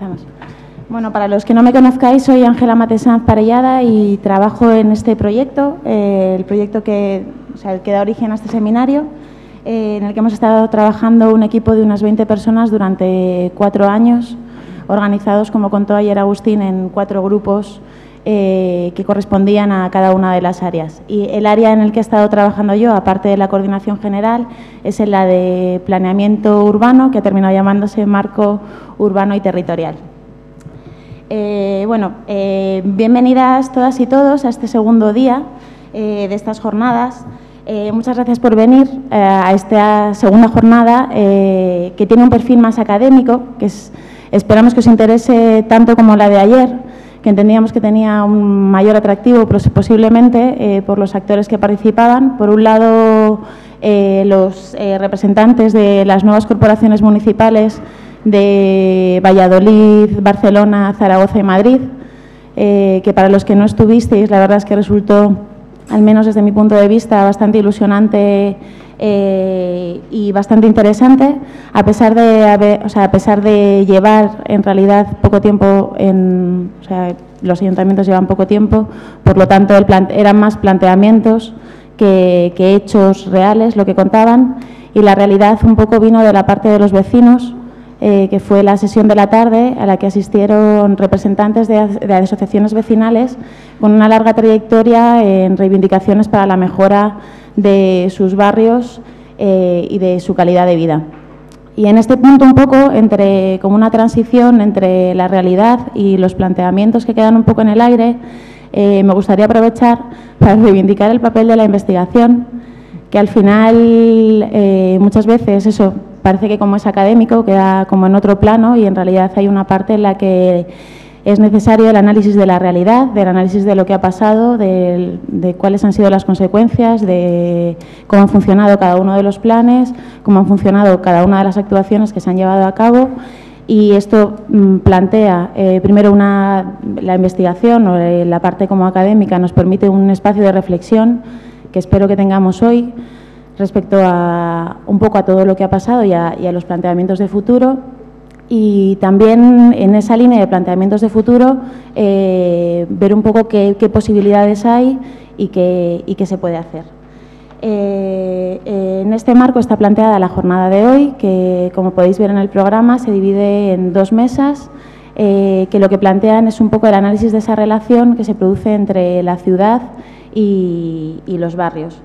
Empezamos. Bueno, para los que no me conozcáis, soy Ángela Matesanz Parellada y trabajo en este proyecto, el proyecto que da origen a este seminario, en el que hemos estado trabajando un equipo de unas 20 personas durante 4 años, organizados, como contó ayer Agustín, en 4 grupos que correspondían a cada una de las áreas. Y el área en el que he estado trabajando yo, aparte de la coordinación general, es en la de planeamiento urbano, que ha terminado llamándose Marco Urbano y Territorial. Bienvenidas todas y todos a este segundo día de estas jornadas. Muchas gracias por venir a esta segunda jornada que tiene un perfil más académico, que esperamos que os interese tanto como la de ayer, que entendíamos que tenía un mayor atractivo posiblemente por los actores que participaban. Por un lado, los representantes de las nuevas corporaciones municipales de Valladolid, Barcelona, Zaragoza y Madrid, que para los que no estuvisteis, la verdad es que resultó, al menos desde mi punto de vista, bastante ilusionante y bastante interesante, a pesar de llevar en realidad poco tiempo los ayuntamientos llevan poco tiempo, por lo tanto eran más planteamientos que hechos reales lo que contaban, y la realidad un poco vino de la parte de los vecinos, que fue la sesión de la tarde a la que asistieron representantes de asociaciones vecinales con una larga trayectoria en reivindicaciones para la mejora de sus barrios y de su calidad de vida. Y en este punto un poco, como una transición entre la realidad y los planteamientos que quedan un poco en el aire, me gustaría aprovechar para reivindicar el papel de la investigación, que al final muchas veces eso parece que como es académico queda como en otro plano, y en realidad hay una parte en la que es necesario el análisis de la realidad, del análisis de lo que ha pasado, de cuáles han sido las consecuencias, de cómo han funcionado cada uno de los planes, cómo han funcionado cada una de las actuaciones que se han llevado a cabo. Y esto plantea, primero, la investigación o la parte como académica nos permite un espacio de reflexión que espero que tengamos hoy respecto a un poco a todo lo que ha pasado y a los planteamientos de futuro. Y también en esa línea de planteamientos de futuro, ver un poco qué posibilidades hay y qué se puede hacer. En este marco está planteada la jornada de hoy, que como podéis ver en el programa se divide en 2 mesas, que lo que plantean es un poco el análisis de esa relación que se produce entre la ciudad y los barrios.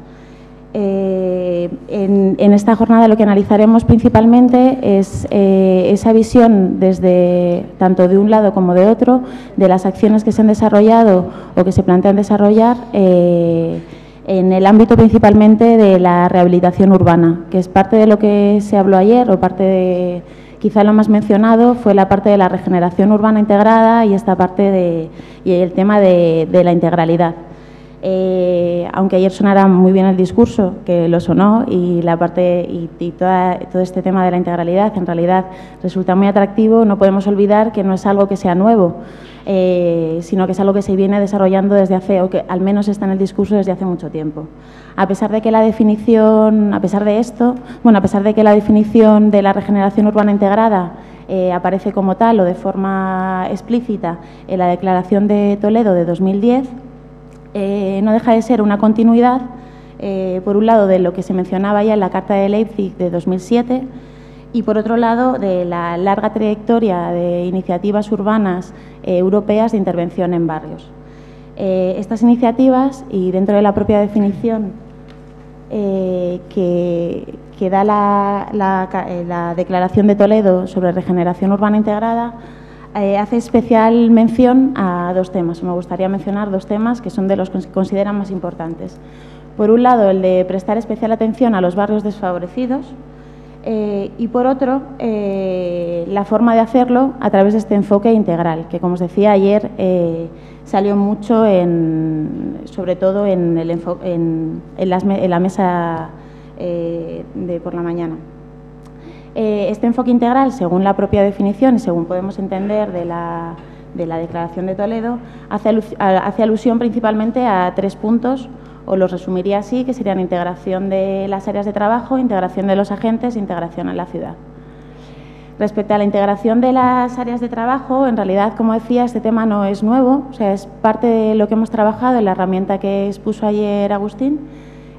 En esta jornada lo que analizaremos principalmente es esa visión desde tanto de un lado como de otro de las acciones que se han desarrollado o que se plantean desarrollar en el ámbito principalmente de la rehabilitación urbana, que es parte de lo que se habló ayer, o parte de, quizá lo más mencionado fue la parte de la regeneración urbana integrada y esta parte y el tema de la integralidad. Aunque ayer sonara muy bien el discurso, que lo sonó, y la parte y todo este tema de la integralidad en realidad resulta muy atractivo, no podemos olvidar que no es algo que sea nuevo, sino que es algo que se viene desarrollando desde hace, o que al menos está en el discurso desde hace mucho tiempo. A pesar de que la definición, a pesar de que la definición de la regeneración urbana integrada aparece como tal o de forma explícita en la Declaración de Toledo de 2010, no deja de ser una continuidad, por un lado, de lo que se mencionaba ya en la Carta de Leipzig de 2007 y, por otro lado, de la larga trayectoria de iniciativas urbanas europeas de intervención en barrios. Estas iniciativas, y dentro de la propia definición que da la Declaración de Toledo sobre regeneración urbana integrada, hace especial mención a 2 temas. Me gustaría mencionar 2 temas que son de los que se consideran más importantes. Por un lado, el de prestar especial atención a los barrios desfavorecidos y, por otro, la forma de hacerlo a través de este enfoque integral, que, como os decía ayer, salió mucho, sobre todo en la mesa de por la mañana. Este enfoque integral, según la propia definición y según podemos entender de la Declaración de Toledo, hace alusión principalmente a 3 puntos, o los resumiría así, que serían integración de las áreas de trabajo, integración de los agentes e integración en la ciudad. Respecto a la integración de las áreas de trabajo, en realidad, como decía, este tema no es nuevo, o sea, es parte de lo que hemos trabajado en la herramienta que expuso ayer Agustín,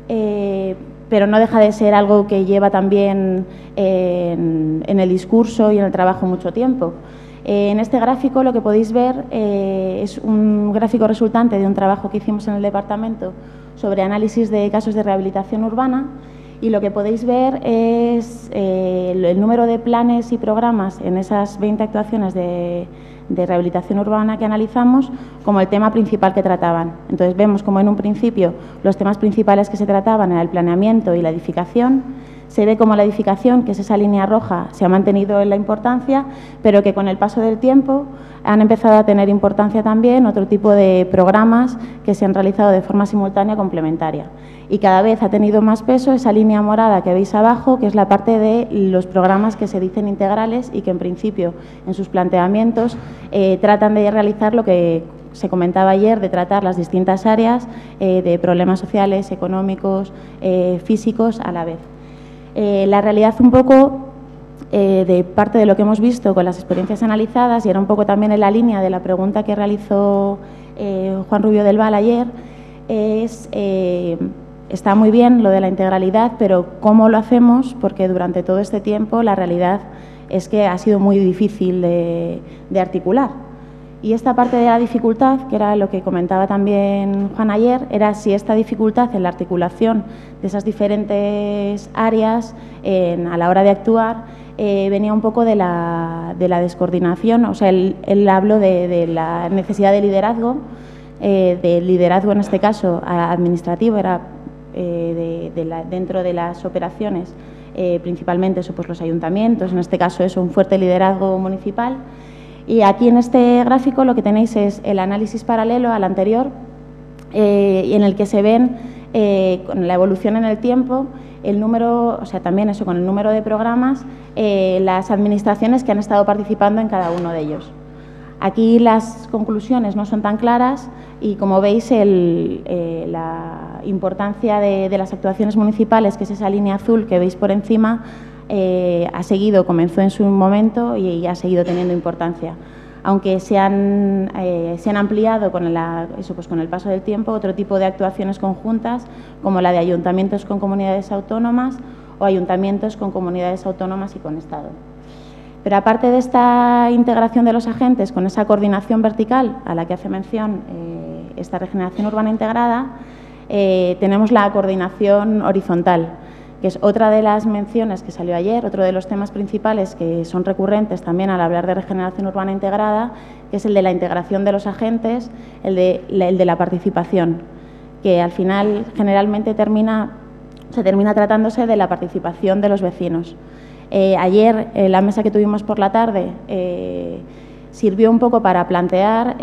pero no deja de ser algo que lleva también en el discurso y en el trabajo mucho tiempo. En este gráfico lo que podéis ver es un gráfico resultante de un trabajo que hicimos en el departamento sobre análisis de casos de rehabilitación urbana, y lo que podéis ver es el número de planes y programas en esas 20 actuaciones de rehabilitación urbana que analizamos como el tema principal que trataban. Entonces vemos como en un principio los temas principales que se trataban eran el planeamiento y la edificación. Se ve como la edificación, que es esa línea roja, se ha mantenido en la importancia, pero que con el paso del tiempo han empezado a tener importancia también otro tipo de programas que se han realizado de forma simultánea complementaria. Y cada vez ha tenido más peso esa línea morada que veis abajo, que es la parte de los programas que se dicen integrales y que en principio en sus planteamientos tratan de realizar lo que se comentaba ayer, de tratar las distintas áreas de problemas sociales, económicos, físicos a la vez. La realidad un poco de parte de lo que hemos visto con las experiencias analizadas, y era un poco también en la línea de la pregunta que realizó Juan Rubio del Val ayer, es está muy bien lo de la integralidad, pero ¿cómo lo hacemos? Porque durante todo este tiempo la realidad es que ha sido muy difícil de articular. Y esta parte de la dificultad, que era lo que comentaba también Juan ayer, era si esta dificultad en la articulación de esas diferentes áreas a la hora de actuar venía un poco de la descoordinación. O sea, él habló de la necesidad de liderazgo en este caso administrativo, era dentro de las operaciones, principalmente eso, pues los ayuntamientos, en este caso eso, un fuerte liderazgo municipal. Y aquí en este gráfico lo que tenéis es el análisis paralelo al anterior, y en el que se ven con la evolución en el tiempo, el número, o sea, también eso, con el número de programas, las administraciones que han estado participando en cada uno de ellos. Aquí las conclusiones no son tan claras y, como veis, la importancia de las actuaciones municipales, que es esa línea azul que veis por encima, comenzó en su momento y ha seguido teniendo importancia. Aunque se han ampliado con el paso del tiempo otro tipo de actuaciones conjuntas, como la de ayuntamientos con comunidades autónomas o ayuntamientos con comunidades autónomas y con Estado. Pero aparte de esta integración de los agentes con esa coordinación vertical a la que hace mención esta regeneración urbana integrada, tenemos la coordinación horizontal, que es otra de las menciones que salió ayer, otro de los temas principales que son recurrentes también al hablar de regeneración urbana integrada, que es el de la integración de los agentes, el de la participación, que al final generalmente se termina tratándose de la participación de los vecinos. Ayer, la mesa que tuvimos por la tarde sirvió un poco para plantear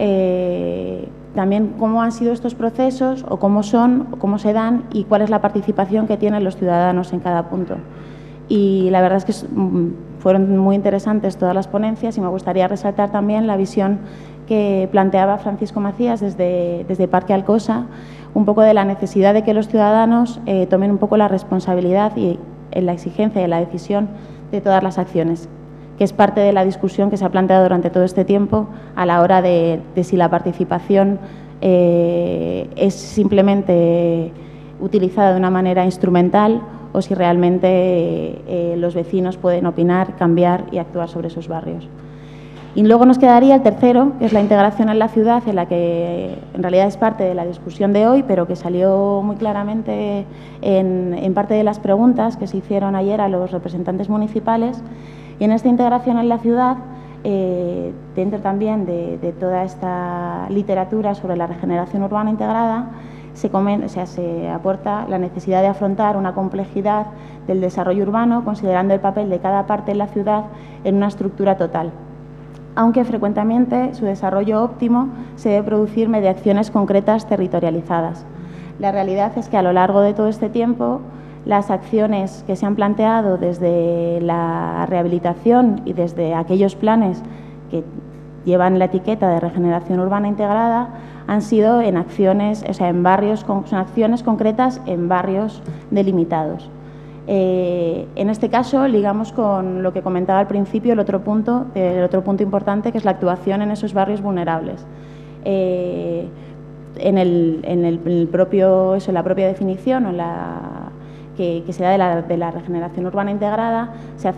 también cómo han sido estos procesos, o cómo son, o cómo se dan, y cuál es la participación que tienen los ciudadanos en cada punto. Y la verdad es que fueron muy interesantes todas las ponencias, y me gustaría resaltar también la visión que planteaba Francisco Macías desde Parque Alcosa, un poco de la necesidad de que los ciudadanos tomen un poco la responsabilidad y en la exigencia y en la decisión de todas las acciones, que es parte de la discusión que se ha planteado durante todo este tiempo a la hora de si la participación es simplemente utilizada de una manera instrumental o si realmente los vecinos pueden opinar, cambiar y actuar sobre sus barrios. Y luego nos quedaría el tercero, que es la integración en la ciudad, en la que en realidad es parte de la discusión de hoy, pero que salió muy claramente en parte de las preguntas que se hicieron ayer a los representantes municipales. Y en esta integración en la ciudad, dentro también de toda esta literatura sobre la regeneración urbana integrada, se aporta la necesidad de afrontar una complejidad del desarrollo urbano, considerando el papel de cada parte de la ciudad en una estructura total, aunque frecuentemente su desarrollo óptimo se debe producir mediante acciones concretas territorializadas. La realidad es que a lo largo de todo este tiempo, las acciones que se han planteado desde la rehabilitación y desde aquellos planes que llevan la etiqueta de regeneración urbana integrada han sido en acciones, o sea, en barrios, son acciones concretas en barrios delimitados. En este caso, ligamos con lo que comentaba al principio, el otro punto importante, que es la actuación en esos barrios vulnerables. En la propia definición que se da de la regeneración urbana integrada, se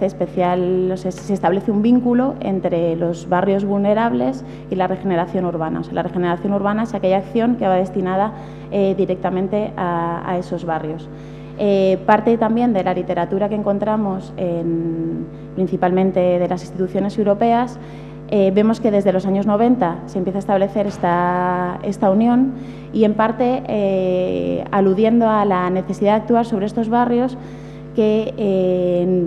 establece un vínculo entre los barrios vulnerables y la regeneración urbana. O sea, la regeneración urbana es aquella acción que va destinada directamente a esos barrios. Parte también de la literatura que encontramos, principalmente de las instituciones europeas, vemos que desde los años 90 se empieza a establecer esta unión y, en parte, aludiendo a la necesidad de actuar sobre estos barrios que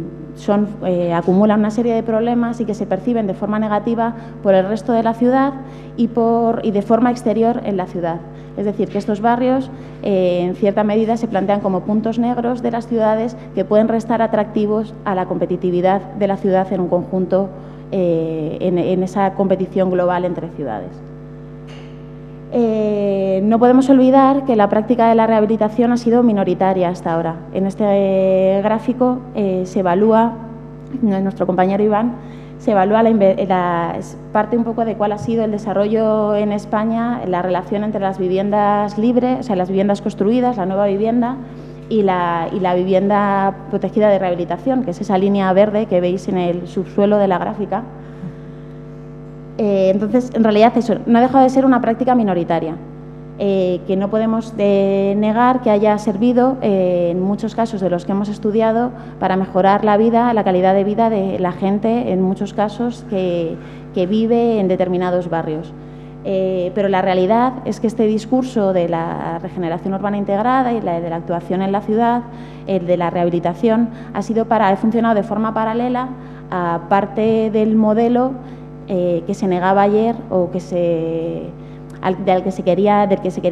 acumulan una serie de problemas y que se perciben de forma negativa por el resto de la ciudad y de forma exterior en la ciudad. Es decir, que estos barrios, en cierta medida, se plantean como puntos negros de las ciudades que pueden restar atractivos a la competitividad de la ciudad en un conjunto, en esa competición global entre ciudades. No podemos olvidar que la práctica de la rehabilitación ha sido minoritaria hasta ahora. En este gráfico se evalúa, nuestro compañero Iván, se evalúa parte un poco de cuál ha sido el desarrollo en España, la relación entre las viviendas libres, o sea, las viviendas construidas, la nueva vivienda, y la vivienda protegida de rehabilitación, que es esa línea verde que veis en el subsuelo de la gráfica. Entonces, en realidad, eso no ha dejado de ser una práctica minoritaria, que no podemos negar que haya servido, en muchos casos de los que hemos estudiado, para mejorar la vida, la calidad de vida de la gente, en muchos casos, que vive en determinados barrios. Pero la realidad es que este discurso de la regeneración urbana integrada y de la actuación en la ciudad, de la rehabilitación, ha funcionado de forma paralela a parte del modelo que se negaba ayer o del que se quería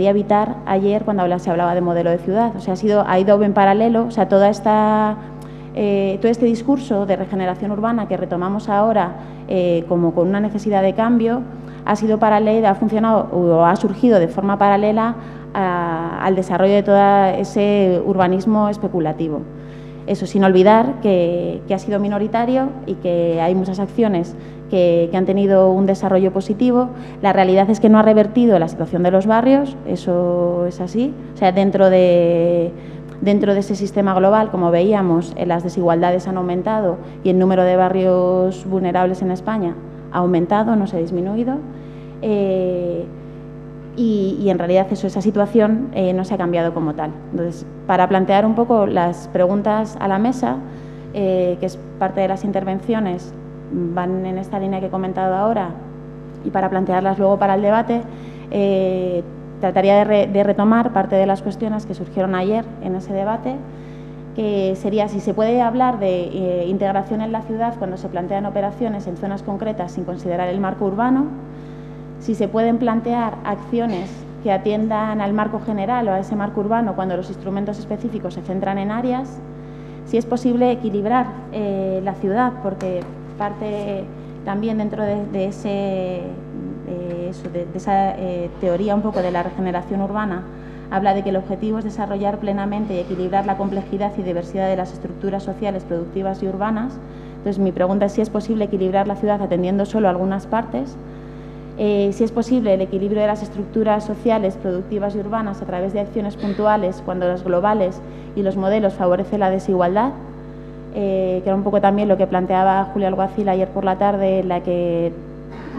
evitar ayer cuando se hablaba de modelo de ciudad. O sea, ha ido en paralelo, o sea, todo este discurso de regeneración urbana que retomamos ahora como con una necesidad de cambio, ha sido paralela, ha funcionado o ha surgido de forma paralela al desarrollo de todo ese urbanismo especulativo. Eso sin olvidar que ha sido minoritario y que hay muchas acciones que han tenido un desarrollo positivo. La realidad es que no ha revertido la situación de los barrios, eso es así. O sea, dentro de ese sistema global, como veíamos, las desigualdades han aumentado y el número de barrios vulnerables en España ha aumentado, no se ha disminuido. Y en realidad esa situación no se ha cambiado como tal. Entonces, para plantear un poco las preguntas a la mesa, que es parte de las intervenciones, van en esta línea que he comentado ahora, y para plantearlas luego para el debate, trataría de retomar parte de las cuestiones que surgieron ayer en ese debate, que sería si se puede hablar de integración en la ciudad cuando se plantean operaciones en zonas concretas sin considerar el marco urbano, si se pueden plantear acciones que atiendan al marco general o a ese marco urbano cuando los instrumentos específicos se centran en áreas, si es posible equilibrar la ciudad, porque parte también dentro de esa teoría un poco de la regeneración urbana, habla de que el objetivo es desarrollar plenamente y equilibrar la complejidad y diversidad de las estructuras sociales, productivas y urbanas. Entonces, mi pregunta es si es posible equilibrar la ciudad atendiendo solo a algunas partes, si es posible el equilibrio de las estructuras sociales, productivas y urbanas a través de acciones puntuales cuando las globales y los modelos favorecen la desigualdad, que era un poco también lo que planteaba Julia Alguacil ayer por la tarde, en la que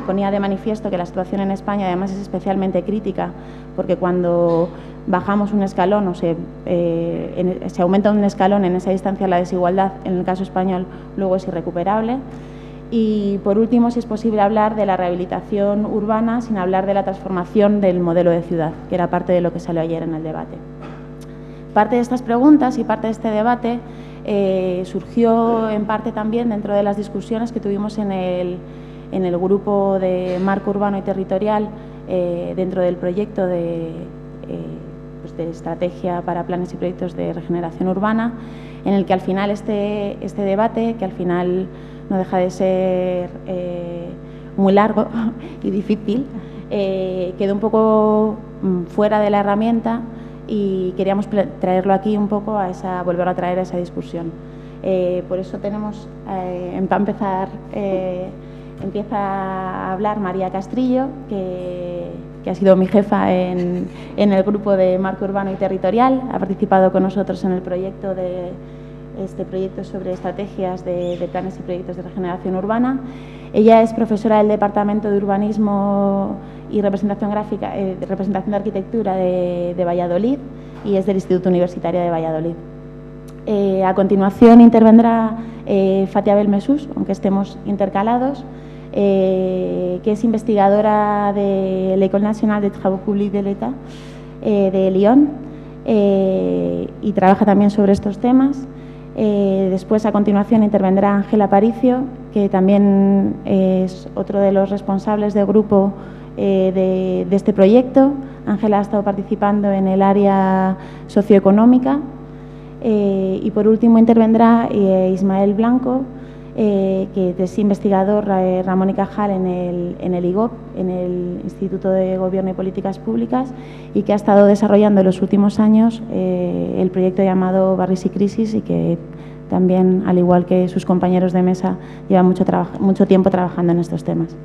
ponía de manifiesto que la situación en España además es especialmente crítica, porque cuando bajamos un escalón o se aumenta un escalón en esa distancia la desigualdad, en el caso español, luego es irrecuperable. Y, por último, si es posible hablar de la rehabilitación urbana sin hablar de la transformación del modelo de ciudad, que era parte de lo que salió ayer en el debate. Parte de estas preguntas y parte de este debate surgió en parte también dentro de las discusiones que tuvimos en el grupo de marco urbano y territorial dentro del proyecto de estrategia para planes y proyectos de regeneración urbana, en el que al final este debate, que al final no deja de ser muy largo y difícil, quedó un poco fuera de la herramienta y queríamos traerlo aquí un poco volverlo a traer a esa discusión. Por eso tenemos, para empezar, empieza a hablar María Castrillo, que ha sido mi jefa en el grupo de marco urbano y territorial, ha participado con nosotros en el proyecto sobre estrategias de planes y proyectos de regeneración urbana. Ella es profesora del Departamento de Urbanismo y Representación de Arquitectura de Valladolid y es del Instituto Universitario de Valladolid. A continuación intervendrá Fatia Belmesús, aunque estemos intercalados, que es investigadora de l'École nationale des travaux publics de l'État de Lyon y trabaja también sobre estos temas. Después, a continuación, intervendrá Ángela Aparicio, que también es otro de los responsables del grupo de este proyecto. Ángela ha estado participando en el área socioeconómica. Y por último intervendrá Ismael Blanco, que es investigador Ramón y Cajal en el IGOP, en el Instituto de Gobierno y Políticas Públicas, y que ha estado desarrollando en los últimos años el proyecto llamado Barris y Crisis, y que también, al igual que sus compañeros de mesa, lleva mucho tiempo trabajando en estos temas.